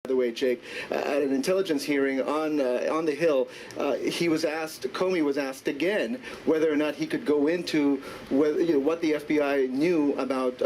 By the way, Jake, at an intelligence hearing on the Hill, Comey was asked again whether or not he could go into what the FBI knew about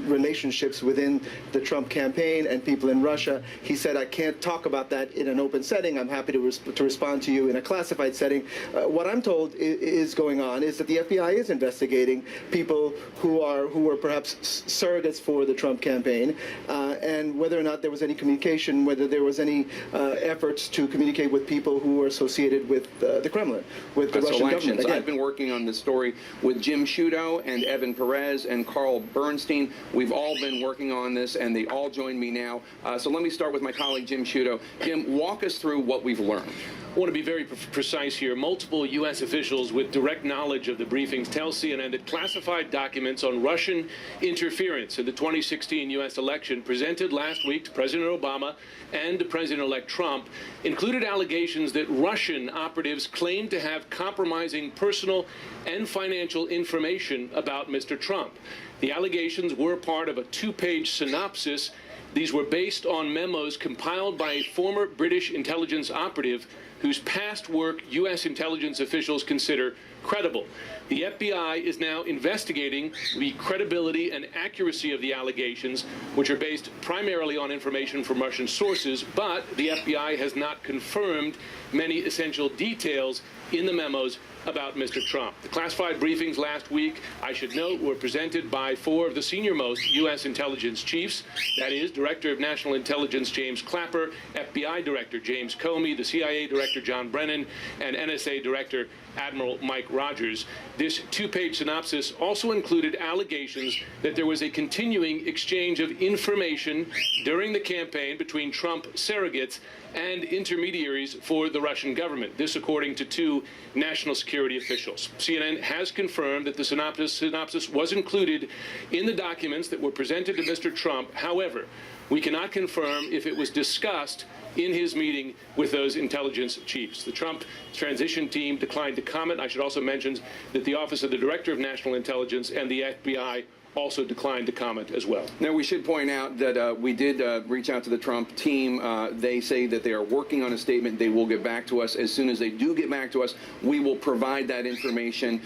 relationships within the Trump campaign and people in Russia. He said, "I can't talk about that in an open setting. I'm happy to respond to you in a classified setting." What I'm told is going on is that the FBI is investigating people who were perhaps surrogates for the Trump campaign, and whether or not there was any communication, whether there was any efforts to communicate with people who were associated with the Kremlin, with the Russian government. Again, I've been working on this story with Jim Sciutto and Evan Perez and Carl Bernstein. We've all been working on this, and they all join me now. So let me start with my colleague, Jim Sciutto. Jim, walk us through what we've learned. I want to be very precise here. Multiple U.S. officials with direct knowledge of the briefings tell CNN that classified documents on Russian interference in the 2016 U.S. election presented last week to President Obama and to President-elect Trump included allegations that Russian operatives claimed to have compromising personal and financial information about Mr. Trump. The allegations were part of a two-page synopsis. These were based on memos compiled by a former British intelligence operative whose past work U.S. intelligence officials consider credible. The FBI is now investigating the credibility and accuracy of the allegations, which are based primarily on information from Russian sources, but the FBI has not confirmed many essential details in the memos about Mr. Trump. The classified briefings last week, I should note, were presented by four of the senior-most U.S. intelligence chiefs. That is, Director of National Intelligence James Clapper, FBI Director James Comey, the CIA Director John Brennan, and NSA Director Admiral Mike Rogers. This two-page synopsis also included allegations that there was a continuing exchange of information during the campaign between Trump surrogates and intermediaries for the Russian government. This, according to two national security officials. CNN has confirmed that the synopsis was included in the documents that were presented to Mr. Trump. However, we cannot confirm if it was discussed in his meeting with those intelligence chiefs. The Trump transition team declined to comment. I should also mention that the Office of the Director of National Intelligence and the FBI also declined to comment as well. Now, we should point out that we did reach out to the Trump team. They say that they are working on a statement. They will get back to us. As soon as they do get back to us, we will provide that information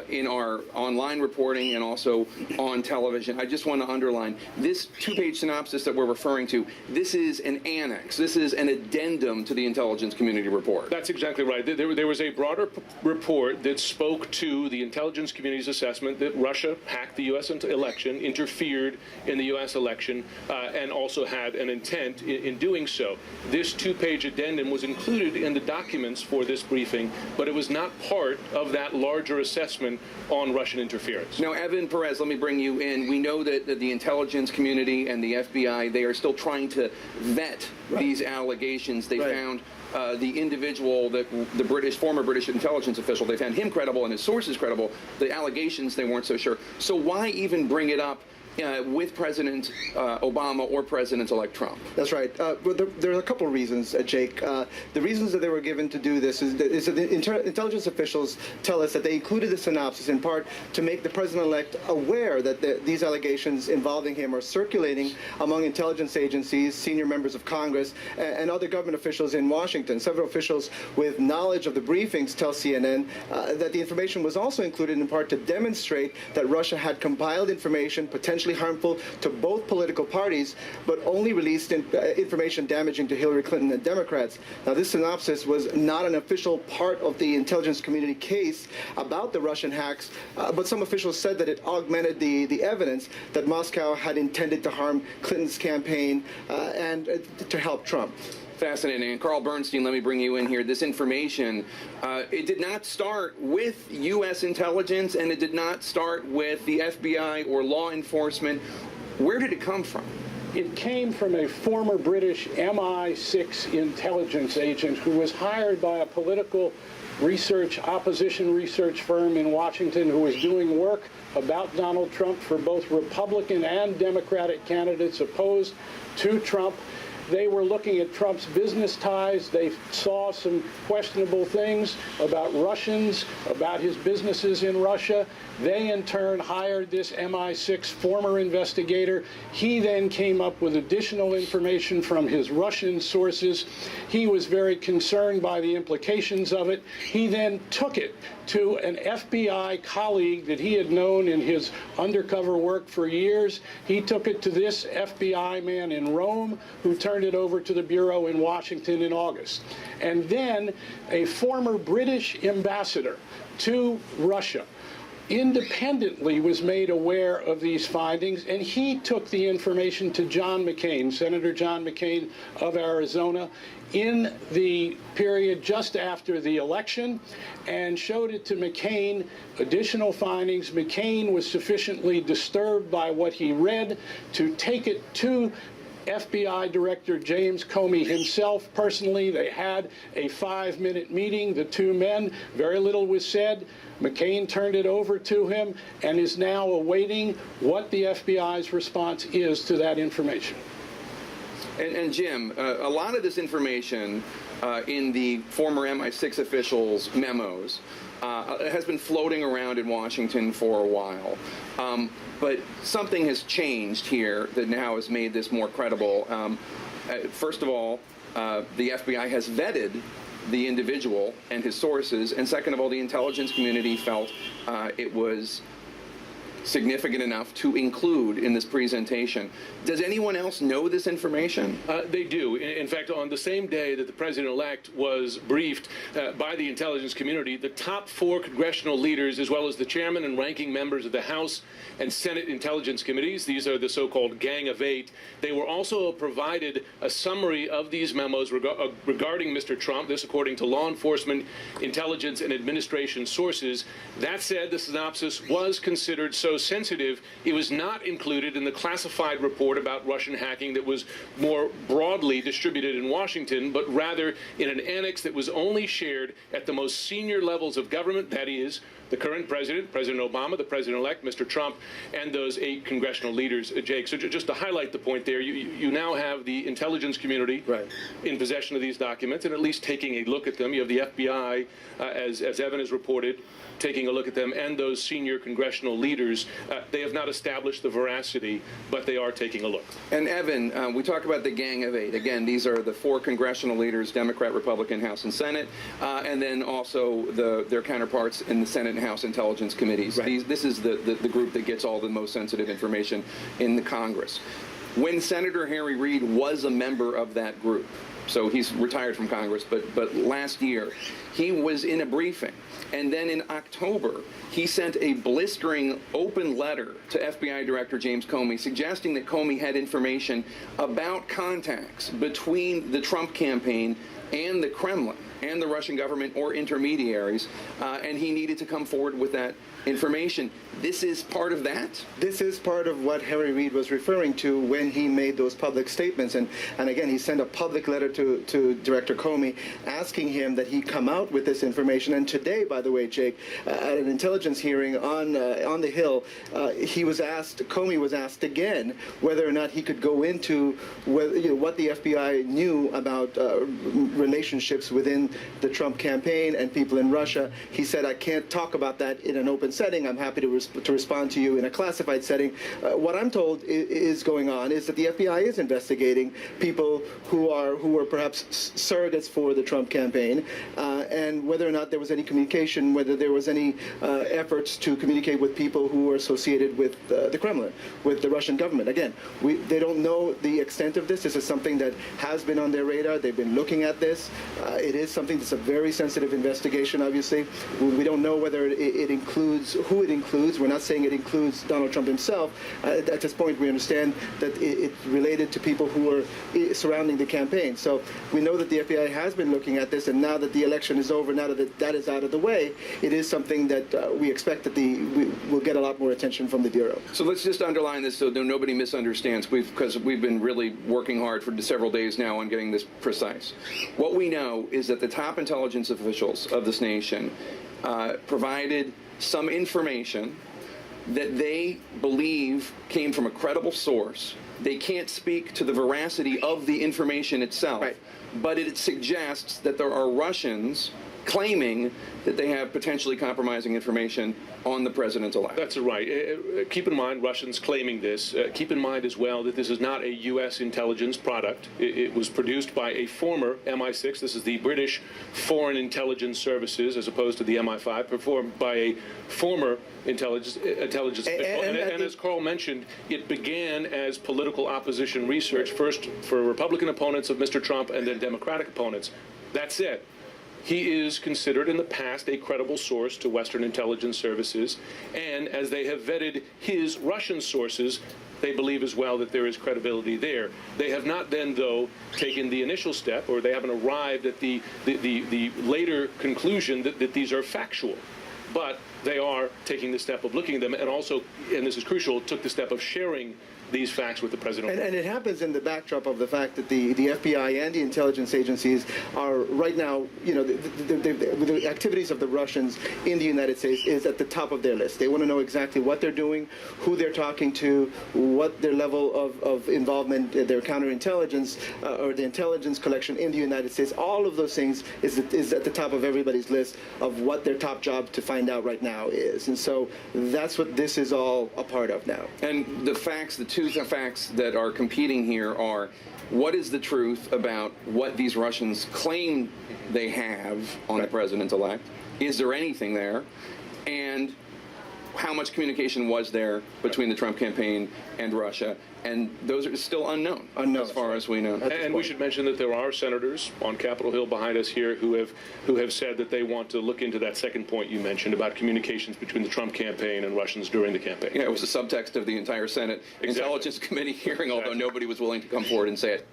in our online reporting and also on television. I just want to underline, this two-page synopsis that we're referring to, this is an annex. This is an addendum to the intelligence community report. That's exactly right. There was a broader report that spoke to the intelligence community's assessment that Russia hacked the U.S. election, interfered in the U.S. election, and also had an intent in doing so. This two-page addendum was included in the documents for this briefing, but it was not part of that larger assessment on Russian interference. Now, Evan Perez, let me bring you in. We know that the intelligence community and the FBI, they are still trying to vet these allegations. They found the individual, the former British intelligence official, they found him credible and his sources credible. The allegations, they weren't so sure. So why even bring it up with President Obama or President-elect Trump? That's right. There are a couple of reasons, Jake. The reasons that they were given to do this is that the intelligence officials tell us that they included the synopsis in part to make the President-elect aware that these allegations involving him are circulating among intelligence agencies, senior members of Congress, and other government officials in Washington. Several officials with knowledge of the briefings tell CNN that the information was also included in part to demonstrate that Russia had compiled information potentially harmful to both political parties, but only released information damaging to Hillary Clinton and Democrats. Now, this synopsis was not an official part of the intelligence community case about the Russian hacks, but some officials said that it augmented the evidence that Moscow had intended to harm Clinton's campaign and to help Trump. Fascinating. And Carl Bernstein, let me bring you in here. This information, it did not start with U.S. intelligence, and it did not start with the FBI or law enforcement. Where did it come from? It came from a former British MI6 intelligence agent who was hired by a political opposition research firm in Washington who was doing work about Donald Trump for both Republican and Democratic candidates opposed to Trump. they were looking at Trump's business ties. They saw some questionable things about Russians, about his businesses in Russia. They, in turn, hired this MI6 former investigator. He then came up with additional information from his Russian sources. He was very concerned by the implications of it. He then took it to an FBI colleague that he had known in his undercover work for years. He took it to this FBI man in Rome, who turned it over to the Bureau in Washington in August. And then a former British ambassador to Russia independently was made aware of these findings, and he took the information to John McCain, Senator John McCain of Arizona, in the period just after the election, and showed it to McCain, additional findings. McCain was sufficiently disturbed by what he read to take it to FBI Director James Comey himself personally. They had a 5-minute meeting, the two men. Very little was said. McCain turned it over to him and is now awaiting what the FBI's response is to that information. And Jim, a lot of this information in the former MI6 officials' memos has been floating around in Washington for a while. But something has changed here that now has made this more credible. First of all, the FBI has vetted the individual and his sources, and second of all, the intelligence community felt it was significant enough to include in this presentation. Does anyone else know this information? They do. In fact, on the same day that the president-elect was briefed by the intelligence community, the top 4 congressional leaders, as well as the chairman and ranking members of the House and Senate Intelligence Committees, these are the so-called Gang of 8, they were also provided a summary of these memos regarding Mr. Trump, this according to law enforcement, intelligence, and administration sources. That said, the synopsis was considered so sensitive, it was not included in the classified report about Russian hacking that was more broadly distributed in Washington, but rather in an annex that was only shared at the most senior levels of government, that is, the current president, President Obama, the president-elect, Mr. Trump, and those 8 congressional leaders, Jake. So just to highlight the point there, you now have the intelligence community in possession of these documents and at least taking a look at them. You have the FBI, as Evan has reported, taking a look at them, and those senior congressional leaders. They have not established the veracity, but they are taking a look. And Evan, we talk about the Gang of 8. Again, these are the 4 congressional leaders, Democrat, Republican, House, and Senate, and then also their counterparts in the Senate and House Intelligence Committees. This is the group that gets all the most sensitive information in the Congress. When Senator Harry Reid was a member of that group, so he's retired from Congress, but last year, he was in a briefing. And then in October, he sent a blistering open letter to FBI Director James Comey suggesting that Comey had information about contacts between the Trump campaign and the Kremlin and the Russian government or intermediaries, and he needed to come forward with that information. This is part of that? This is part of what Harry Reid was referring to when he made those public statements. And again, he sent a public letter to Director Comey asking him that he come out with this information. And today, by the way, Jake, at an intelligence hearing on the Hill, Comey was asked again whether or not he could go into what the FBI knew about relationships within the Trump campaign and people in Russia. He said, I can't talk about that in an open setting. I'm happy to respond to you in a classified setting. What I'm told is going on is that the FBI is investigating people who are perhaps surrogates for the Trump campaign, and whether or not there was any communication, whether there was any efforts to communicate with people who were associated with the Kremlin, with the Russian government. Again, they don't know the extent of this. This is something that has been on their radar. They've been looking at this. It is something that's a very sensitive investigation, obviously. We don't know whether it includes who it includes. We're not saying it includes Donald Trump himself. At this point, we understand that it's related to people who are surrounding the campaign. So we know that the FBI has been looking at this, and now that the election is over, now that that is out of the way, it is something that we expect that we will get a lot more attention from the Bureau. So let's just underline this so nobody misunderstands, because we've been really working hard for several days now on getting this precise. What we know is that the top intelligence officials of this nation provided some information that they believe came from a credible source They can't speak to the veracity of the information itself, Right. but it suggests that there are Russians claiming that they have potentially compromising information on the president-elect. That's right. Keep in mind, Russians claiming this. Keep in mind as well that this is not a U.S. intelligence product. It was produced by a former MI6. This is the British Foreign Intelligence Services, as opposed to the MI5, performed by a former intelligence official. And as Carl mentioned, it began as political opposition research, first for Republican opponents of Mr. Trump and then Democratic opponents. That's it. He is considered in the past a credible source to Western intelligence services, and as they have vetted his Russian sources, they believe as well that there is credibility there. They have not then, though, taken the initial step, or they haven't arrived at the later conclusion that these are factual. But they are taking the step of looking at them, and also, and this is crucial, took the step of sharing these facts with the president. And it happens in the backdrop of the fact that the FBI and the intelligence agencies are right now, you know, the activities of the Russians in the United States is at the top of their list. They want to know exactly what they're doing, who they're talking to, what their level of involvement, their counterintelligence or the intelligence collection in the United States. All of those things is at the top of everybody's list of what their top job to find out right now is. And so that's what this is all a part of now. And the facts, the two facts that are competing here are, what is the truth about what these Russians claim they have on the president-elect? Is there anything there? And how much communication was there between the Trump campaign and Russia? And those are still unknown as far as we know. And we should mention that there are senators on Capitol Hill behind us here who have said that they want to look into that second point you mentioned about communications between the Trump campaign and Russians during the campaign. Yeah, it was a subtext of the entire Senate Intelligence Committee hearing, although nobody was willing to come forward and say it.